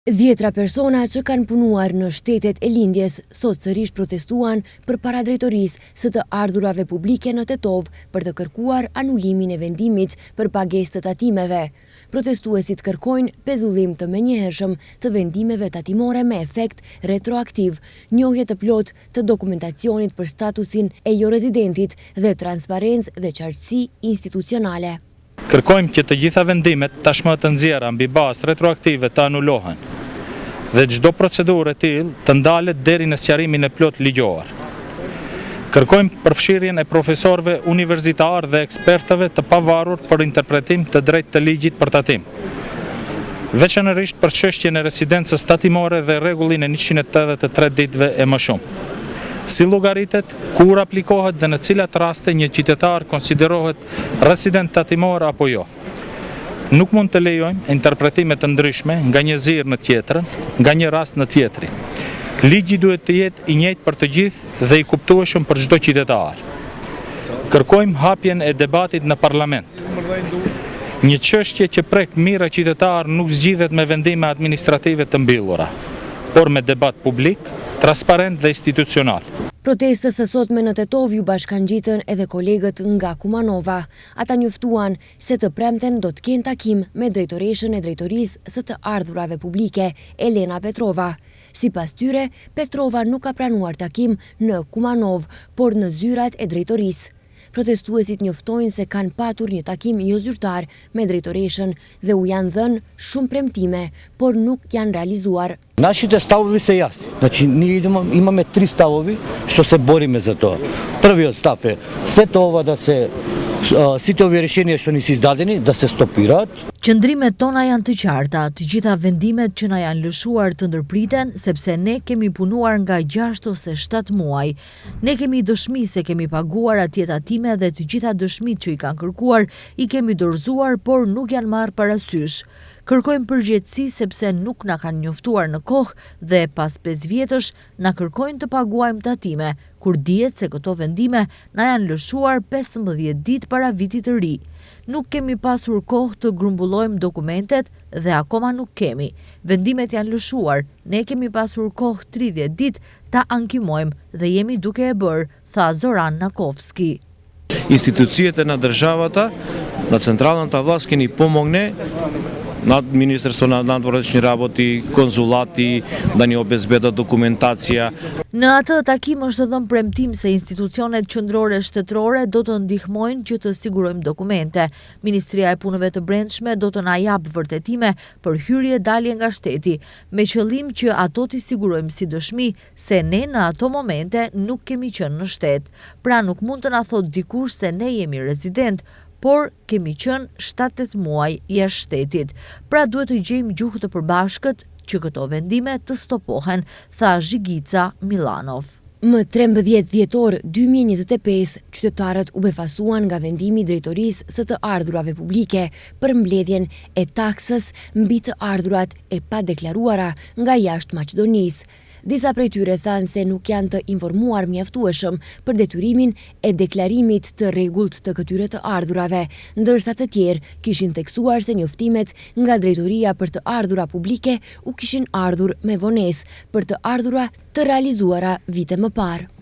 Dhjetra persona që kanë punuar në shtetet e lindjes sot sërish protestuan përpara drejtorisë së të ardhurave publike në Tetov për të kërkuar anulimin e vendimit për pagesë të tatimeve. Protestuesit kërkojnë pezullim të menjëhershëm të vendimeve tatimore me efekt retroaktiv, njohje të plot të dokumentacionit për statusin e jo rezidentit dhe transparencë dhe qartësi institucionale. Kërkojmë që të gjitha vendimet tashmë të nxjerra mbi bazë retroaktive të anulohen dhe çdo procedurë e tillë të ndalet deri në sqarimin e plot ligjor. Kërkojmë përfshirjen e profesorëve universitarë dhe ekspertëve të pavarur për interpretim të drejtë të ligjit për tatim, veçanërisht për çështjen e residencës tatimore dhe rregullin e 183 ditëve e më shumë. Si llogaritet, kur aplikohet dhe në cilat raste një qytetar konsiderohet resident tatimor apo jo. Nuk mund të lejojmë interpretime të ndryshme nga një zyrë në tjetrën, nga një rast në tjetrin. Ligji duhet të jetë i njëjtë për të gjithë dhe i kuptueshëm për çdo qytetar. Kërkojmë hapjen e debatit në parlament. Një çështje që prek mira qytetar nuk zgjidhet me vendime administrative të mbyllura, por me debat publik, transparent dhe institucional. Protestës së sotme në Tetov ju bashkangjitën edhe kolegët nga Kumanova. Ata njoftuan se të premten do të kenë takim me drejtoreshën e drejtorisë së të ardhurave publike, Elena Petrova. Sipas tyre, Petrova nuk ka pranuar takim në Kumanov, por në zyrat e drejtorisë. Protestuesit njoftojnë se kanë patur një takim jo zyrtar me drejtoreshën dhe u janë dhënë shumë premtime, por nuk janë realizuar. Нашите ставови са ясни. Значи ние имаме 3 ставови што се бориме за тоа. Првиот став е сето ова да се сите овие решенија што ни се издадени да се стопираат. Qëndrimet tona janë të qarta, të gjitha vendimet që na janë lëshuar të ndërpriten, sepse ne kemi punuar nga 6 ose 7 muaj. Ne kemi dëshmi se kemi paguar atje tatime dhe të gjitha dëshmit që i kanë kërkuar i kemi dorëzuar, por nuk janë marrë parasysh. Kërkojmë përgjegjësi sepse nuk na kanë njoftuar në kohë dhe pas 5 vjetësh na kërkojnë të paguajmë tatime, kur dihet se këto vendime na janë lëshuar 15 ditë para vitit të ri. Nuk kemi pasur kohë të grumbullojmë dokumentet dhe akoma nuk kemi. Vendimet janë lëshuar, ne kemi pasur kohë 30 ditë ta ankimojmë dhe jemi duke e bërë, tha Zoran Nakovski. Institucijet e na državata, na centralната власт keni pomogne над Министерство на надворешни работи, konzulati, da një obezbeda dokumentacija. Në atë takim është dhënë premtim se institucionet qendrore shtetërore do të ndihmojnë që të sigurojmë dokumente. Ministria e Punëve të Brendshme do të na japë vërtetime për hyrje dalje nga shteti, me qëllim që ato t'i sigurojmë si dëshmi se ne në ato momente nuk kemi qenë në shtet. Pra nuk mund të na thotë dikush se ne jemi rezident, por kemi qenë 7-8 muaj jashtë shtetit. Pra duhet të gjejmë gjuhë të përbashkët që këto vendime të stopohen, tha Zhigica Milanov. Më 13 dhjetor 2025, qytetarët u befasuan nga vendimi i drejtorisë së të ardhurave publike për mbledhjen e taksës mbi të ardhurat e padeklaruara nga jashtë Maqedonisë. Disa prej tyre thanë se nuk janë të informuar mjaftueshëm për detyrimin e deklarimit të rregullt të këtyre të ardhurave, ndërsa të tjerë kishin theksuar se njoftimet nga drejtoria për të ardhura publike u kishin ardhur me vonesë për të ardhura të realizuara vite më parë.